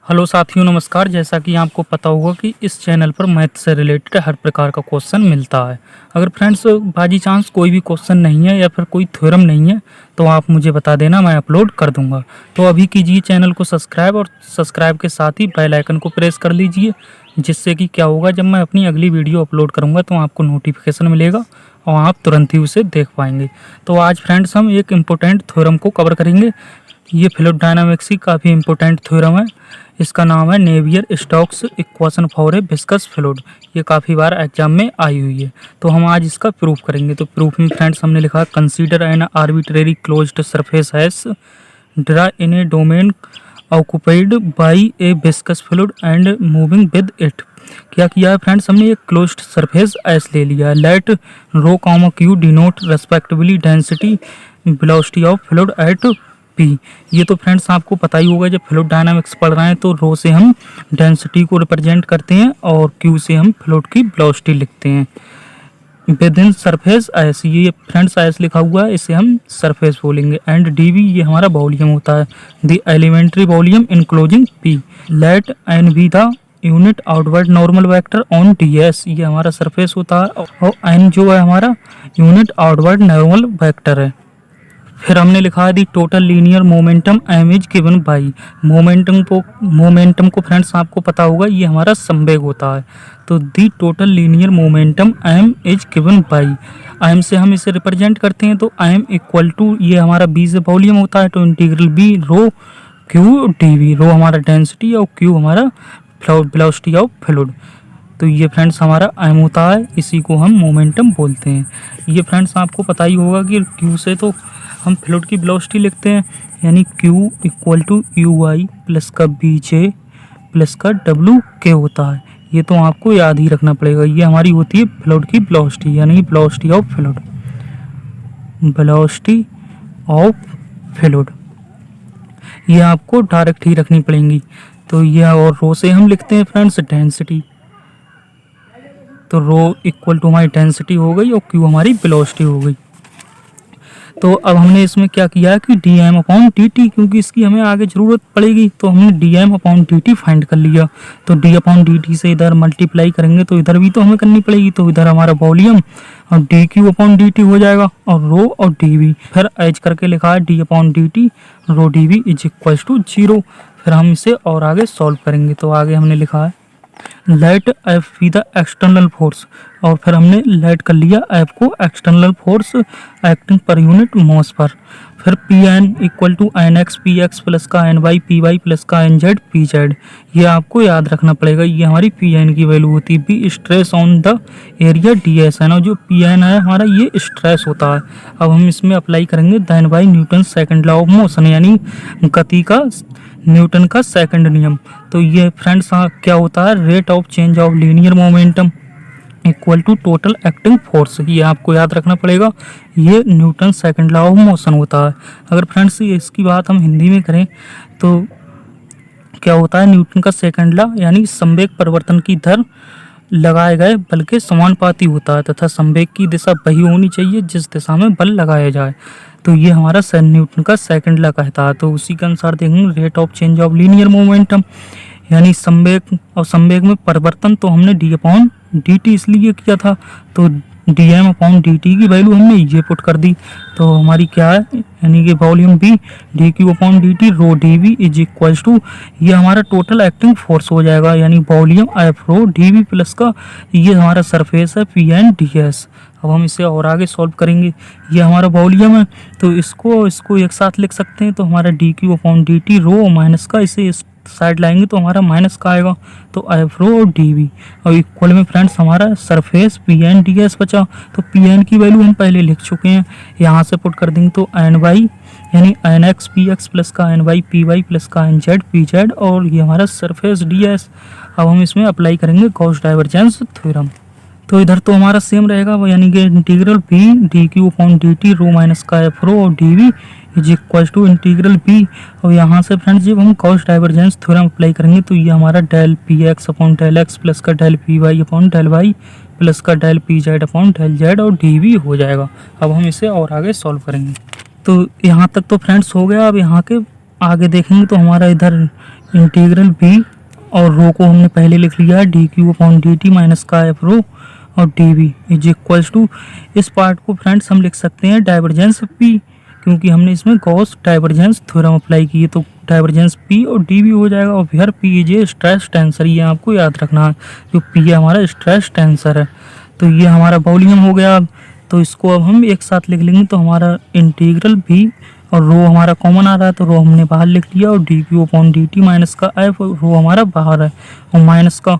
Hello साथियों, नमस्कार। जैसा कि आपको पता होगा कि इस चैनल पर मैथ से रिलेटेड हर प्रकार का क्वेश्चन मिलता है। अगर फ्रेंड्स बाई चांस कोई भी क्वेश्चन नहीं है या फिर कोई थ्योरम नहीं है तो आप मुझे बता देना, मैं अपलोड कर दूंगा। तो अभी कीजिए चैनल को सब्सक्राइब और सब्सक्राइब के साथ ही बेल आइकन को प्रेस कर लीजिए, जिससे कि क्या होगा, जब मैं अपनी अगली वीडियो अपलोड करूँगा तो आपको नोटिफिकेशन मिलेगा और आप तुरंत ही उसे देख पाएंगे। तो आज फ्रेंड्स हम एक इम्पोर्टेंट थ्योरम को कवर करेंगे। ये फ्लूइड डायनामिक्स की काफ़ी इंपॉर्टेंट थ्योरम है। इसका नाम है Navier Stokes equation for a viscous fluid. ये काफ़ी बार एग्जाम में आई हुई है, तो हम आज इसका प्रूफ करेंगे। तो प्रूफ में फ्रेंड्स हमने लिखा consider an arbitrary closed surface has draw in A domain occupied by A viscous fluid and moving with it. क्या किया है फ्रेंड्स, हमने एक क्लोज्ड सरफेस एस ले लिया। Let rho comma q denote respectively density velocity of fluid at P. ये तो friends आपको पता ही होगा, जब फ्लूइड डायनामिक्स पढ़ रहे हैं तो रो से हम डेंसिटी को रिप्रेजेंट करते हैं और क्यू से हम फ्लूइड की वेलोसिटी लिखते हैं। विद इन सरफेस एस, ये फ्रेंड्स एस लिखा हुआ है, इसे हम सरफेस बोलेंगे। एंड डी वी, ये हमारा वॉल्यूम होता है, the elementary volume enclosing P. Let n be the unit outward normal vector on d s, ये हमारा सरफेस होता है और एन जो है हमारा यूनिट आउटवर्ड नॉर्मल वेक्टर है। फिर हमने लिखा है the total linear momentum M is given by. Momentum को फ्रेंड्स आपको पता होगा, ये हमारा संवेग होता है। तो the total linear momentum M is given by, M से हम इसे रिप्रेजेंट करते हैं तो एम इक्वल टू, ये हमारा बी से वॉल्यूम होता है, तो integral B rho Q D V. Rho हमारा डेंसिटी और क्यू हमारा वेलोसिटी ऑफ फ्लूइड। तो ये फ्रेंड्स हमारा एम होता है, इसी को हम मोमेंटम बोलते हैं। ये फ्रेंड्स आपको पता ही होगा कि क्यू से तो हम फ्लूइड की वेलोसिटी लिखते हैं, यानी q equal to u i plus का बी जे प्लस का डब्ल्यू के होता है। ये तो आपको याद ही रखना पड़ेगा। ये हमारी होती है फ्लूइड की वेलोसिटी, यानी velocity of fluid, velocity of fluid. ये आपको डायरेक्ट ही रखनी पड़ेंगी। तो ये और रो से हम लिखते हैं फ्रेंड्स डेंसिटी, तो रो इक्वल टू हमारी डेंसिटी हो गई और क्यू हमारी वेलोसिटी हो गई। तो अब हमने इसमें क्या किया कि d m upon D t, क्योंकि इसकी हमें आगे ज़रूरत पड़ेगी, तो हमने d m upon D t find कर लिया। तो डी अपॉन डी टी से इधर मल्टीप्लाई करेंगे तो इधर भी तो हमें करनी पड़ेगी, तो इधर हमारा वॉल्यूम और D Q upon D T हो जाएगा और रो और डी वी। फिर एज करके लिखा है d upon D T rho d we is equal to 0। फिर हम इसे और आगे सॉल्व करेंगे। तो आगे हमने लिखा है let F be the external force, और फिर हमने लेट कर लिया एफ को external force acting per unit mass पर। फिर P N equal to N X P X plus का N Y P Y plus का एन जेड पी जेड। ये आपको याद रखना पड़ेगा, ये हमारी पी एन की वैल्यू होती है। Be stress on the area d s है ना, जो पी एन है हमारा ये स्ट्रेस होता है। अब हम इसमें अप्लाई करेंगे then by Newton second law of motion, यानी गति का न्यूटन का सेकंड नियम। तो ये फ्रेंड्स क्या होता है, rate of change of linear momentum equal to total acting force. ये आपको याद रखना पड़ेगा, ये Newton second law of motion होता है। अगर फ्रेंड्स इसकी बात हम हिंदी में करें तो क्या होता है, न्यूटन का सेकंड लॉ यानी संवेग परिवर्तन की दर लगाए गए बल के समानुपाती होता है तथा संवेग की दिशा वही होनी चाहिए जिस दिशा में बल लगाया जाए। तो ये हमारा न्यूटन का सेकंड लॉ कहता है। तो उसी के अनुसार देखेंगे rate of change of linear momentum, यानी संवेग और संवेग में परिवर्तन। तो हमने डी अपॉन डी टी इसलिए किया था, तो d m upon D t की वैल्यू हमने ये पुट कर दी। तो हमारी क्या है, यानी कि volume v D Q upon D T rho d we is equal to, ये हमारा टोटल एक्टिंग फोर्स हो जाएगा, यानी volume f rho d v plus का ये हमारा सरफेस है पी एन डी एस। अब हम इसे और आगे सॉल्व करेंगे। ये हमारा वॉल्यूम है, तो इसको एक साथ लिख सकते हैं। तो हमारा D Q upon D T rho minus का, इसे इस साइड लाएंगे तो हमारा माइनस का आएगा, तो एफ रो और डी वी। और इक्वल में फ्रेंड्स हमारा surface p n d s बचा। तो पी एन की वैल्यू हम पहले लिख चुके हैं, यहाँ से पुट कर देंगे तो एन वाई यानी N X P X plus का N Y P Y plus का एन जेड पी जेड, और ये हमारा सरफेस डी एस। अब हम इसमें अप्लाई करेंगे गॉस डाइवर्जेंस थ्योरम। तो इधर तो हमारा सेम रहेगा, यानी कि integral B D Q upon D T rho minus का एफ रो और D we is equal to integral B. और यहाँ से फ्रेंड्स जब हम गॉस डाइवर्जेंस थ्योरम अप्लाई करेंगे तो ये हमारा del P X upon del X plus का del P Y upon del Y plus का del P Z upon del Z और डी वी हो जाएगा। अब हम इसे और आगे सॉल्व करेंगे। तो यहाँ तक तो फ्रेंड्स हो गया। अब यहाँ के आगे देखेंगे तो हमारा इधर इंटीग्रल बी और रो को हमने पहले लिख लिया है d Q upon D t minus का एफ रो और D we is equals to, इस पार्ट को फ्रेंड्स हम लिख सकते हैं डाइवर्जेंस पी, क्योंकि हमने इसमें गॉस डाइवर्जेंस थ्योरम अप्लाई की है, तो डाइवर्जेंस पी और डी वी हो जाएगा। और फिर P is a stress tensor, ये आपको याद रखना है, जो पी है हमारा स्ट्रेस टेंसर है। तो ये हमारा वॉल्यूम हो गया। तो इसको अब हम एक साथ लिख लेंगे, तो हमारा इंटीग्रल भी और रो हमारा कॉमन आ रहा है, तो रो हमने बाहर लिख लिया और D Q upon D t minus का एफ, रो हमारा बाहर है और माइनस का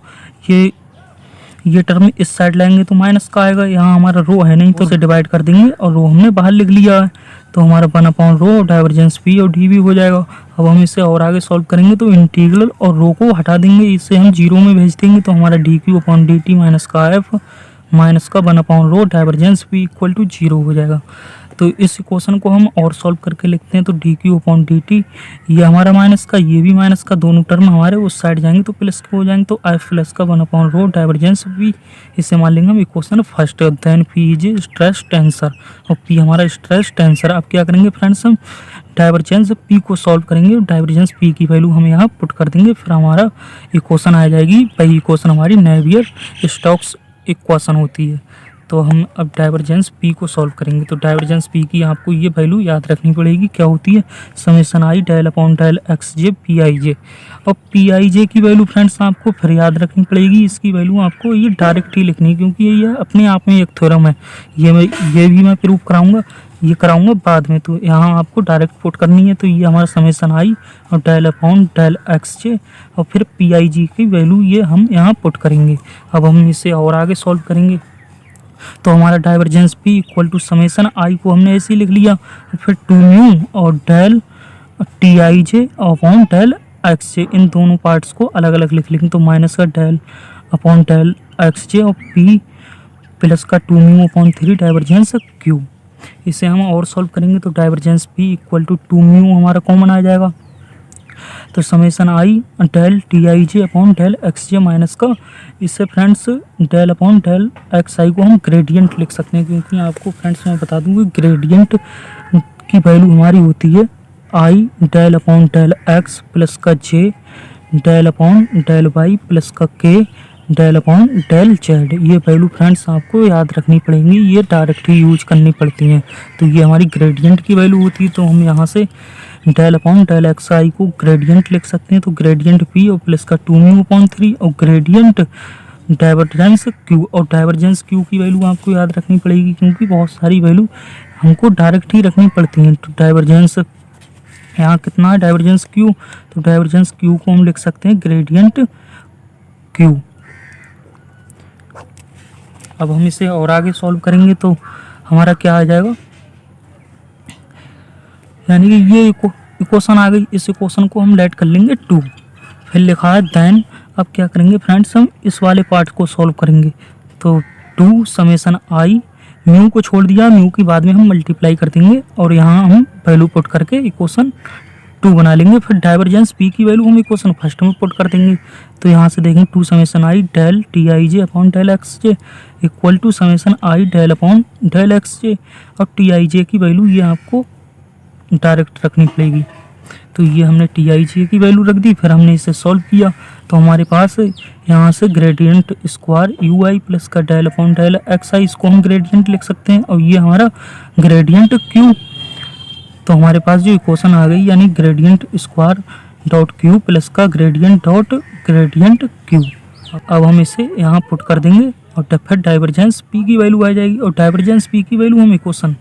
ये टर्म इस साइड लाएंगे तो माइनस का आएगा, यहाँ हमारा रो है नहीं तो इसे डिवाइड कर देंगे और रो हमने बाहर लिख लिया है, तो हमारा 1 रो डाइवर्जेंस पी और डी वी हो जाएगा। अब हम इसे और आगे सॉल्व करेंगे, तो इंटीग्रल और रो को हटा देंगे, इसे हम जीरो में भेज देंगे, तो हमारा D Q upon D t minus का एफ माइनस का 1 रो डाइवर्जेंस पी इक्वल टू 0 हो जाएगा। तो इस इक्वेशन को हम और सॉल्व करके लिखते हैं, तो d Q upon D T, ये हमारा माइनस का, ये भी माइनस का, दोनों टर्म हमारे उस साइड जाएंगे तो प्लस के हो जाएंगे, तो एफ प्लस का 1 रो डाइवर्जेंस पी, इसे मान लेंगे हम equation first. Then p is stress tensor और पी हमारा स्ट्रेस टेंसर। अब क्या करेंगे फ्रेंड्स, हम डाइवर्जेंस पी को सॉल्व करेंगे, डाइवर्जेंस पी की वैल्यू हम यहाँ पुट कर देंगे, फिर हमारा इक्वेशन आ जाएगी। पहली इक्वेशन हमारी नेवियर स्टोक्स इक्वेशन होती है। तो हम अब डाइवर्जेंस पी को सॉल्व करेंगे, तो डाइवर्जेंस पी की आपको ये वैल्यू याद रखनी पड़ेगी, क्या होती है, summation I del upon del X J P I J. और पी आई जे की वैल्यू फ्रेंड्स आपको फिर याद रखनी पड़ेगी, इसकी वैल्यू आपको ये डायरेक्ट ही लिखनी है, क्योंकि ये अपने आप में एक थ्योरम है, ये भी मैं प्रूव कराऊंगा, ये कराऊंगा बाद में, तो यहाँ आपको डायरेक्ट पुट करनी है। तो ये हमारा समेशन आई और del upon del X J और फिर पी आई जी की वैल्यू ये हम यहाँ पुट करेंगे। अब हम इसे और आगे सॉल्व करेंगे, तो हमारा divergence P equal to summation I को हमने ऐसे ही लिख लिया, फिर 2 म्यू और del T I J upon del X J, इन दोनों पार्ट्स को अलग अलग लिख लेंगे, तो माइनस का del upon del X J और पी प्लस का 2 म्यू अपॉन 3 डाइवर्जेंस क्यू। इसे हम और सॉल्व करेंगे, तो divergence P equal to 2 mu हमारा कॉमन आ जाएगा, तो summation I del T I J upon del X J minus का, इससे friends del upon del X I को हम ग्रेडियंट लिख सकते हैं, क्योंकि आपको फ्रेंड्स मैं बता दूँ कि ग्रेडियंट की वैल्यू हमारी होती है I del upon del X plus का J del upon del Y plus का K del upon del Z. ये वैल्यू फ्रेंड्स आपको याद रखनी पड़ेंगी, ये डायरेक्ट ही यूज करनी पड़ती हैं। तो ये हमारी ग्रेडियंट की वैल्यू होती है, तो हम यहाँ से del upon del X I को ग्रेडियंट लिख सकते हैं, तो ग्रेडियंट पी और प्लस का 2 म्यू अपॉन 3 और ग्रेडियंट डाइवर्जेंस क्यू, और डाइवर्जेंस क्यू की वैल्यू आपको याद रखनी पड़ेगी, क्योंकि बहुत सारी वैल्यू हमको डायरेक्ट ही रखनी पड़ती हैं। तो डाइवर्जेंस यहाँ कितना है डाइवर्जेंस क्यू, तो डाइवर्जेंस क्यू को हम लिख सकते हैं ग्रेडियंट क्यू। अब हम इसे और आगे सॉल्व करेंगे, तो हमारा क्या आ जाएगा, यानी कि ये इक्वेशन आ गई, इस इक्वेशन को हम लेट कर लेंगे 2, फिर लिखा है देन। अब क्या करेंगे फ्रेंड्स, हम इस वाले पार्ट को सॉल्व करेंगे, तो 2 समेशन आई, म्यू को छोड़ दिया, म्यू की बाद में हम मल्टीप्लाई कर देंगे और यहाँ हम वैल्यू पुट करके इक्वेशन 2 बना लेंगे। फिर डाइवर्जेंस पी की वैल्यू हम इक्वेशन फर्स्ट में पुट कर देंगे, तो यहाँ से देखेंगे 2 summation I del T I J upon del X J equal to summation I del upon del X J, और टी आई जे की वैल्यू ये आपको डायरेक्ट रखनी पड़ेगी, तो ये हमने टी आई जे की वैल्यू रख दी। फिर हमने इसे सॉल्व किया, तो हमारे पास यहाँ से gradient square you i plus का डेल अपॉन डेल एक्स आई, इसको हम ग्रेडियंट लिख सकते हैं, और ये हमारा ग्रेडियंट क्यू। तो हमारे पास जो इक्वेशन आ गई, यानी gradient square dot Q plus का ग्रेडियंट डॉट ग्रेडियंट क्यू। अब हम इसे यहाँ पुट कर देंगे और फिर डाइवर्जेंस पी की वैल्यू आ जाएगी, और डाइवर्जेंस पी की वैल्यू हम इक्वेशन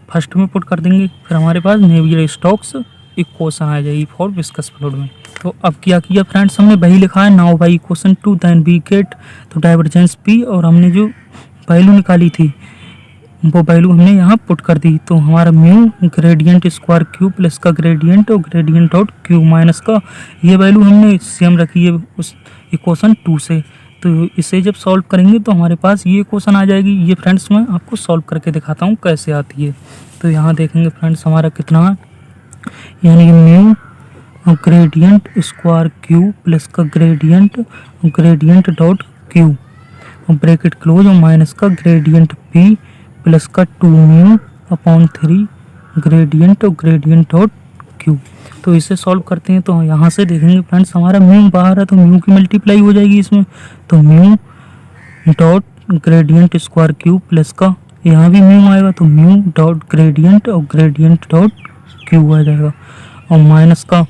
फर्स्ट में पुट कर देंगे, फिर हमारे पास नेवियर स्टोक्स इक्वेशन आ जाएगी फॉर विस्कस फ्लूइड में। तो अब क्या किया फ्रेंड्स, हमने वही लिखा है now by equation 2 then we get, तो डाइवर्जेंस पी और हमने जो वैल्यू निकाली थी वो वैल्यू हमने यहाँ पुट कर दी, तो हमारा mu gradient square Q plus का ग्रेडियंट और ग्रेडियंट डॉट क्यू माइनस का, ये वैल्यू हमने सेम रखी है उस इक्वेशन 2 से। तो इसे जब सॉल्व करेंगे तो हमारे पास ये इक्वेशन आ जाएगी। ये फ्रेंड्स मैं आपको सॉल्व करके दिखाता हूँ कैसे आती है। तो यहाँ देखेंगे फ्रेंड्स हमारा कितना है, यानी mu gradient square Q plus का gradient dot Q bracket close और माइनस का ग्रेडियंट पी प्लस का 2 म्यू अपॉन 3 ग्रेडियंट और ग्रेडियंट डॉट क्यू। तो इसे सॉल्व करते हैं। तो यहाँ से देखेंगे फ्रेंड्स हमारा म्यू बाहर है तो म्यू की मल्टीप्लाई हो जाएगी इसमें, तो mu dot gradient square cube plus का यहाँ भी म्यू आएगा तो म्यू डॉट ग्रेडियंट और ग्रेडियंट डॉट क्यू आ जाएगा, और माइनस का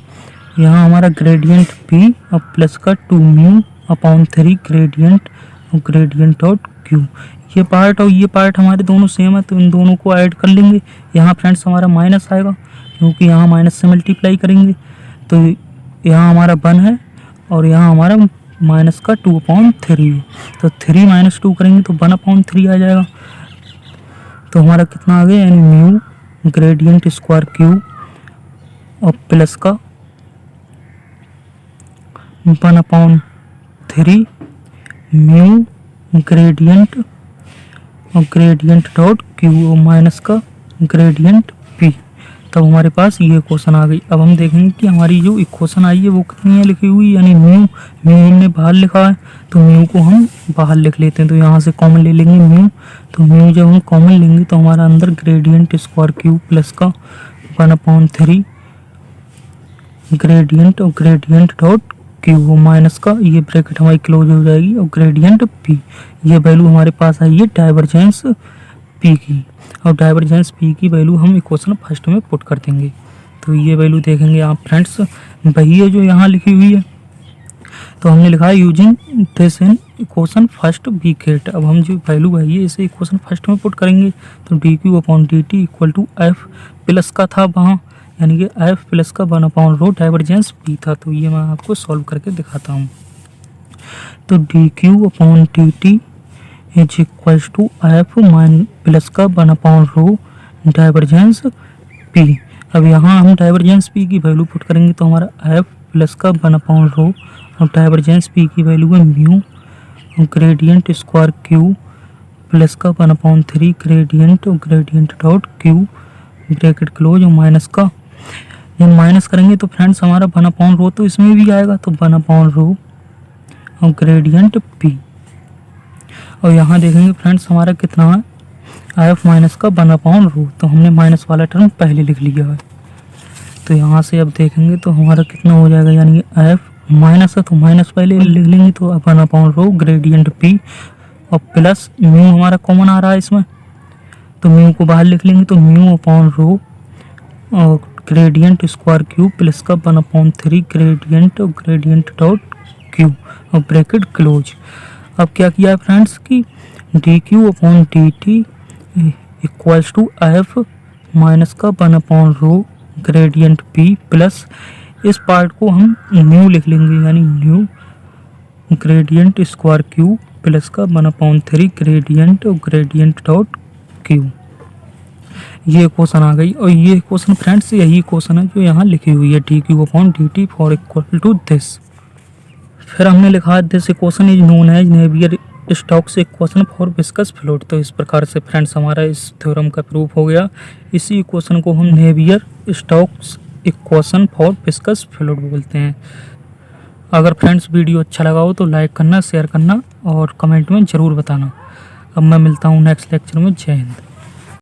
यहाँ हमारा ग्रेडियंट पी और प्लस का 2 म्यू अपॉन 3 ग्रेडियंट और ग्रेडियंट डॉट क्यू। ये पार्ट और ये पार्ट हमारे दोनों सेम है तो इन दोनों को ऐड कर लेंगे। यहाँ फ्रेंड्स हमारा माइनस आएगा क्योंकि यहाँ माइनस से मल्टीप्लाई करेंगे, तो यहाँ हमारा 1 है और यहाँ हमारा माइनस का 2/3 है, तो 3 - 2 करेंगे तो 1/3 आ जाएगा। तो हमारा कितना आ गया, यानी म्यू ग्रेडियंट स्क्वायर क्यूब और प्लस का 1/3 म्यू ग्रेडियंट और ग्रेडियंट डॉट क्यू और माइनस का ग्रेडियंट पी। तब हमारे पास ये इक्वेशन आ गई। अब हम देखेंगे कि हमारी जो इक्वेशन आई है वो कितनी है लिखी हुई, यानी म्यू हमने बाहर लिखा है तो म्यू को हम बाहर लिख लेते हैं। तो यहाँ से कॉमन ले लेंगे म्यू, तो म्यू जब हम कॉमन लेंगे तो हमारा अंदर ग्रेडियंट स्क्वायर क्यूब प्लस का 1/3 ग्रेडियंट और ग्रेडियंट डॉट क्यू माइनस का ये ब्रैकेट हमारी क्लोज हो जाएगी और ग्रेडियंट पी। ये वैल्यू हमारे पास आई है डाइवर्जेंस पी की, और डाइवर्जेंस पी की वैल्यू हम इक्वेशन फर्स्ट में पुट कर देंगे। तो ये वैल्यू देखेंगे आप फ्रेंड्स वही है जो यहाँ लिखी हुई है। तो हमने लिखा है using this in equation first we get. अब हम जो वैल्यू आई है इसे इक्वेशन फर्स्ट में पुट करेंगे। तो d Q upon D t equal to f plus का था वहाँ, यानी कि एफ प्लस का 1/रो डाइवर्जेंस पी था। तो ये मैं आपको सॉल्व करके दिखाता हूँ। तो d Q upon D t is equal to f minus plus का 1/रो डाइवर्जेंस पी। अब यहाँ हम डाइवर्जेंस पी की वैल्यू पुट करेंगे तो हमारा एफ प्लस का 1/रो और डाइवर्जेंस पी की वैल्यू है mu gradient square Q plus का 1/3 ग्रेडियंट और gradient dot Q bracket close और माइनस का, जब माइनस करेंगे तो फ्रेंड्स हमारा 1/रो तो इसमें भी आएगा तो 1/रो और ग्रेडियंट पी। और यहाँ देखेंगे फ्रेंड्स हमारा कितना है एफ माइनस का 1/रो, तो हमने माइनस वाला टर्म पहले लिख लिया है। तो यहाँ से अब देखेंगे तो हमारा कितना हो जाएगा, यानी एफ माइनस है तो माइनस पहले लिख लेंगे तो 1/रो ग्रेडियंट पी और प्लस म्यू हमारा कॉमन आ रहा है इसमें, तो म्यू को बाहर लिख लेंगे तो म्यू अपॉन रो और ग्रेडियंट स्क्वायर क्यूब प्लस का 1/3 ग्रेडियंट और ग्रेडियंट डॉट क्यू और ब्रैकेट क्लोज। अब क्या किया है फ्रेंड्स कि d Q upon D t equals to f minus का 1/रो ग्रेडियंट पी प्लस इस पार्ट को हम न्यू लिख लेंगे, यानी nu gradient square cube plus का 1/3 ग्रेडियंट और ग्रेडियंट डॉट क्यू। ये क्वेश्चन आ गई। और ये क्वेश्चन फ्रेंड्स यही क्वेश्चन है जो यहाँ लिखी हुई है d Q upon D t for equal to this. फिर हमने लिखा this equation is known as Navier Stokes equation for viscous fluid. तो इस प्रकार से फ्रेंड्स हमारा इस थ्योरम का प्रूफ हो गया। इसी इक्वेशन को हम Navier Stokes equation for viscous fluid बोलते हैं। अगर फ्रेंड्स वीडियो अच्छा लगा हो तो लाइक करना, शेयर करना और कमेंट में ज़रूर बताना। अब मैं मिलता हूँ नेक्स्ट लेक्चर में। जय हिंद।